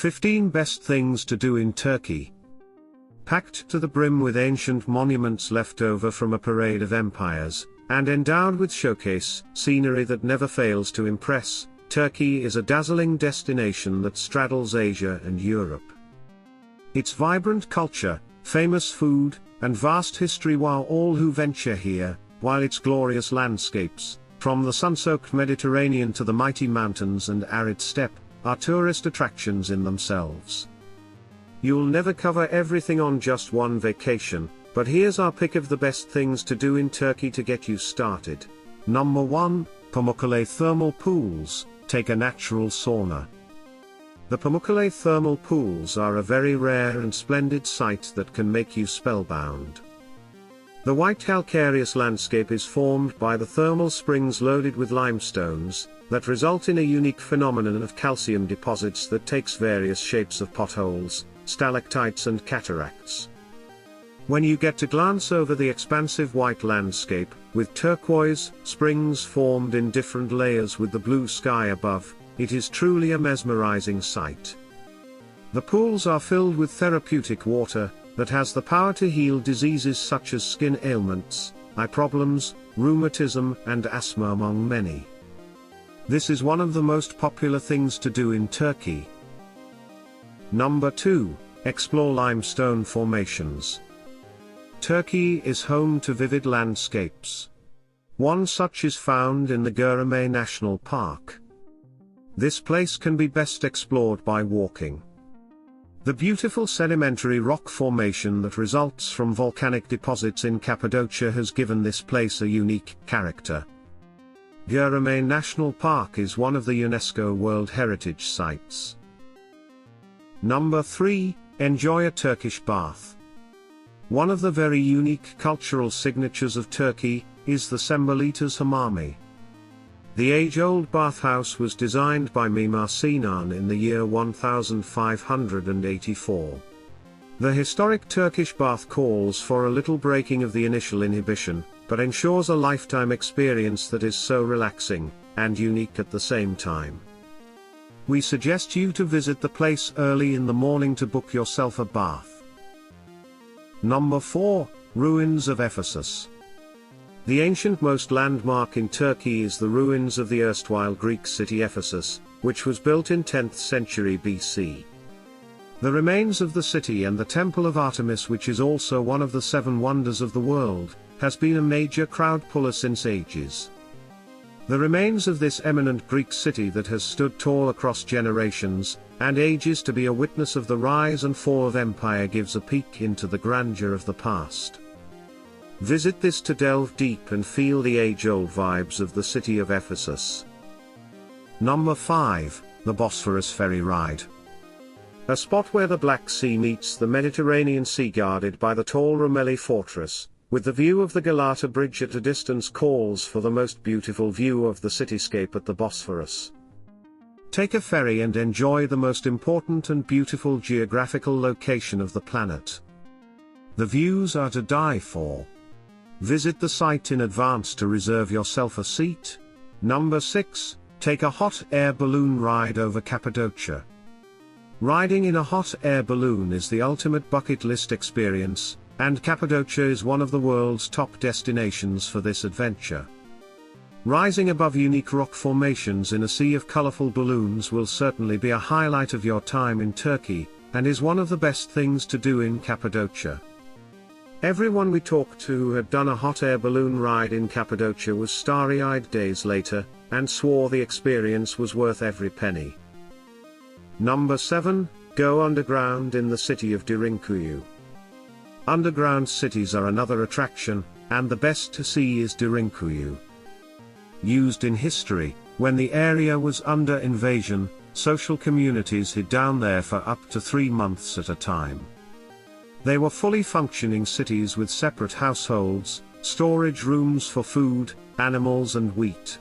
15 Best Things to Do in Turkey. Packed to the brim with ancient monuments left over from a parade of empires, and endowed with showcase scenery that never fails to impress, Turkey is a dazzling destination that straddles Asia and Europe. Its vibrant culture, famous food, and vast history wow all who venture here, while its glorious landscapes, from the sun-soaked Mediterranean to the mighty mountains and arid steppe, are tourist attractions in themselves. You'll never cover everything on just one vacation, but here's our pick of the best things to do in Turkey to get you started. Number 1, Pamukkale Thermal Pools. Take a natural sauna. The Pamukkale Thermal Pools are a very rare and splendid sight that can make you spellbound. The white calcareous landscape is formed by the thermal springs loaded with limestones, that result in a unique phenomenon of calcium deposits that takes various shapes of potholes, stalactites and cataracts. When you get to glance over the expansive white landscape, with turquoise springs formed in different layers with the blue sky above, it is truly a mesmerizing sight. The pools are filled with therapeutic water, that has the power to heal diseases such as skin ailments, eye problems, rheumatism and asthma among many. This is one of the most popular things to do in Turkey. Number 2, Explore limestone formations. Turkey is home to vivid landscapes. One such is found in the Göreme National Park. This place can be best explored by walking. The beautiful sedimentary rock formation that results from volcanic deposits in Cappadocia has given this place a unique character. Göreme National Park is one of the UNESCO World Heritage Sites. Number 3, Enjoy a Turkish bath. One of the very unique cultural signatures of Turkey is the Sembolitas Hamami. The age-old bathhouse was designed by Mimar Sinan in the year 1584. The historic Turkish bath calls for a little breaking of the initial inhibition, but ensures a lifetime experience that is so relaxing and unique at the same time. We suggest you to visit the place early in the morning to book yourself a bath. Number 4, Ruins of Ephesus. The ancient-most landmark in Turkey is the ruins of the erstwhile Greek city Ephesus, which was built in 10th century BC. The remains of the city and the Temple of Artemis, which is also one of the 7 wonders of the world, has been a major crowd puller since ages. The remains of this eminent Greek city that has stood tall across generations and ages to be a witness of the rise and fall of empire gives a peek into the grandeur of the past. Visit this to delve deep and feel the age-old vibes of the city of Ephesus. Number 5, the Bosphorus Ferry Ride. A spot where the Black Sea meets the Mediterranean Sea, guarded by the tall Rumeli Fortress, with the view of the Galata Bridge at a distance, calls for the most beautiful view of the cityscape at the Bosphorus. Take a ferry and enjoy the most important and beautiful geographical location of the planet. The views are to die for. Visit the site in advance to reserve yourself a seat. Number 6, take a hot air balloon ride over Cappadocia. Riding in a hot air balloon is the ultimate bucket list experience, and Cappadocia is one of the world's top destinations for this adventure. Rising above unique rock formations in a sea of colorful balloons will certainly be a highlight of your time in Turkey, and is one of the best things to do in Cappadocia. Everyone we talked to who had done a hot air balloon ride in Cappadocia was starry-eyed days later, and swore the experience was worth every penny. Number 7, go underground in the city of Derinkuyu. Underground cities are another attraction, and the best to see is Derinkuyu. Used in history, when the area was under invasion, social communities hid down there for up to 3 months at a time. They were fully functioning cities with separate households, storage rooms for food, animals and wheat.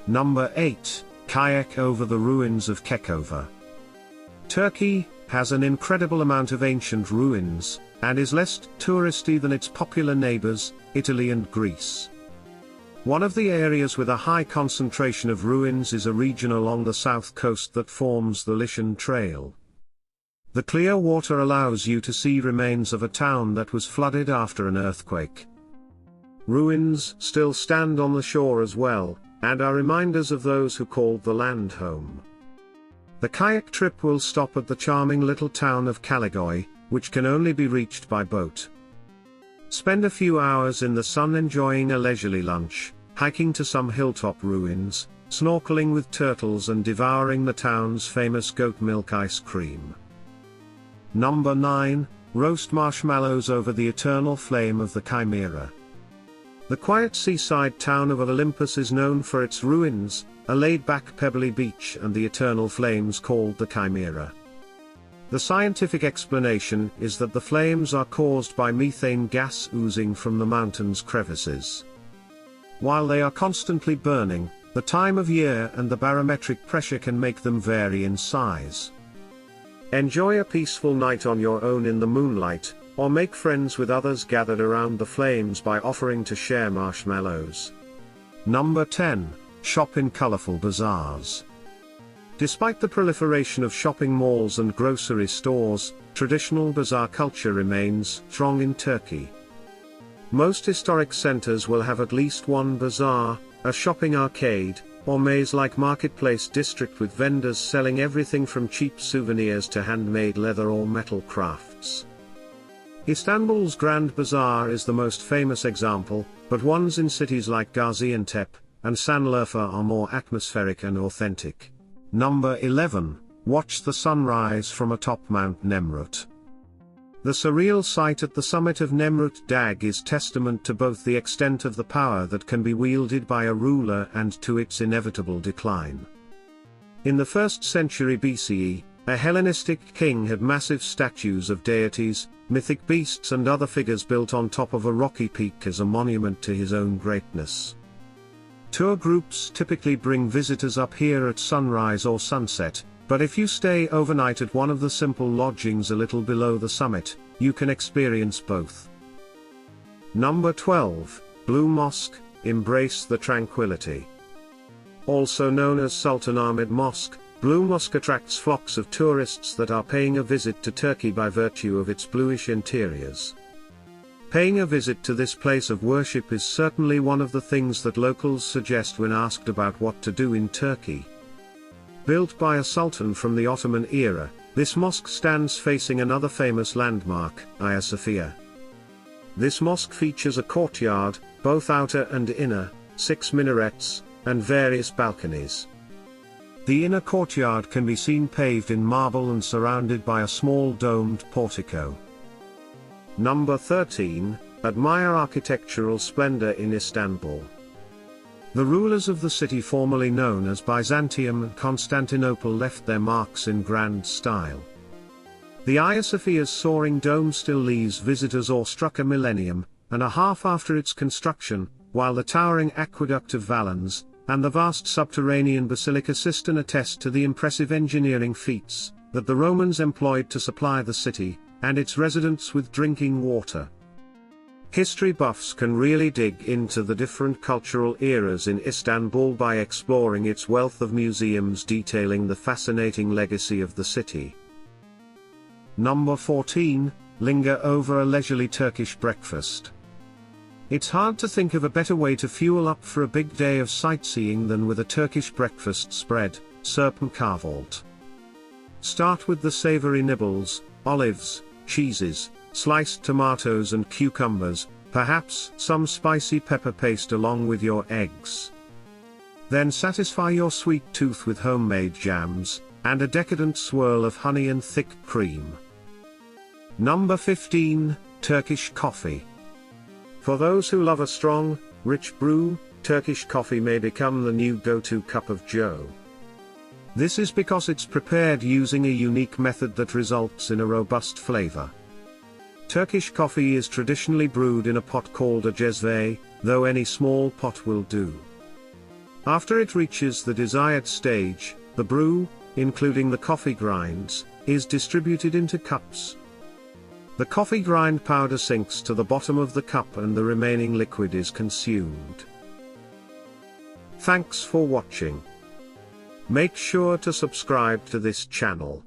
Number 8, kayak over the ruins of Kekova. Turkey has an incredible amount of ancient ruins, and is less touristy than its popular neighbors, Italy and Greece. One of the areas with a high concentration of ruins is a region along the south coast that forms the Lycian Trail. The clear water allows you to see remains of a town that was flooded after an earthquake. Ruins still stand on the shore as well, and are reminders of those who called the land home. The kayak trip will stop at the charming little town of Kayak, which can only be reached by boat. Spend a few hours in the sun enjoying a leisurely lunch, hiking to some hilltop ruins, snorkeling with turtles and devouring the town's famous goat milk ice cream. Number 9. Roast marshmallows over the eternal flame of the Chimera. The quiet seaside town of Olympus is known for its ruins, a laid-back pebbly beach and the eternal flames called the Chimera. The scientific explanation is that the flames are caused by methane gas oozing from the mountain's crevices. While they are constantly burning, the time of year and the barometric pressure can make them vary in size. Enjoy a peaceful night on your own in the moonlight, or make friends with others gathered around the flames by offering to share marshmallows. Number 10. Shop in colorful bazaars. Despite the proliferation of shopping malls and grocery stores, traditional bazaar culture remains strong in Turkey. Most historic centers will have at least one bazaar, a shopping arcade, or maze-like marketplace district with vendors selling everything from cheap souvenirs to handmade leather or metal crafts. Istanbul's Grand Bazaar is the most famous example, but ones in cities like Gaziantep and Sanliurfa are more atmospheric and authentic. Number 11. Watch the sunrise from atop Mount Nemrut. The surreal sight at the summit of Nemrut Dag is testament to both the extent of the power that can be wielded by a ruler and to its inevitable decline. In the 1st century BCE, a Hellenistic king had massive statues of deities, mythic beasts and other figures built on top of a rocky peak as a monument to his own greatness. Tour groups typically bring visitors up here at sunrise or sunset, but if you stay overnight at one of the simple lodgings a little below the summit, you can experience both. Number 12. Blue Mosque, embrace the tranquility. Also known as Sultan Ahmed Mosque, Blue Mosque attracts flocks of tourists that are paying a visit to Turkey by virtue of its bluish interiors. Paying a visit to this place of worship is certainly one of the things that locals suggest when asked about what to do in Turkey. Built by a sultan from the Ottoman era, this mosque stands facing another famous landmark, Hagia Sophia. This mosque features a courtyard, both outer and inner, 6 minarets, and various balconies. The inner courtyard can be seen paved in marble and surrounded by a small domed portico. Number 13. Admire architectural splendor in Istanbul. The rulers of the city formerly known as Byzantium and Constantinople left their marks in grand style. The Hagia Sophia's soaring dome still leaves visitors awestruck a millennium and a half after its construction, while the towering aqueduct of Valens and the vast subterranean Basilica Sistine attest to the impressive engineering feats that the Romans employed to supply the city and its residents with drinking water. History buffs can really dig into the different cultural eras in Istanbul by exploring its wealth of museums detailing the fascinating legacy of the city. Number 14. Linger over a leisurely Turkish breakfast. It's hard to think of a better way to fuel up for a big day of sightseeing than with a Turkish breakfast spread, serpent and kahvaltı. Start with the savory nibbles, olives, cheeses, sliced tomatoes and cucumbers, perhaps some spicy pepper paste along with your eggs. Then satisfy your sweet tooth with homemade jams, and a decadent swirl of honey and thick cream. Number 15. Turkish coffee. For those who love a strong, rich brew, Turkish coffee may become the new go-to cup of joe. This is because it's prepared using a unique method that results in a robust flavor. Turkish coffee is traditionally brewed in a pot called a cezve, though any small pot will do. After it reaches the desired stage, the brew, including the coffee grinds, is distributed into cups. The coffee grind powder sinks to the bottom of the cup and the remaining liquid is consumed. Thanks for watching. Make sure to subscribe to this channel.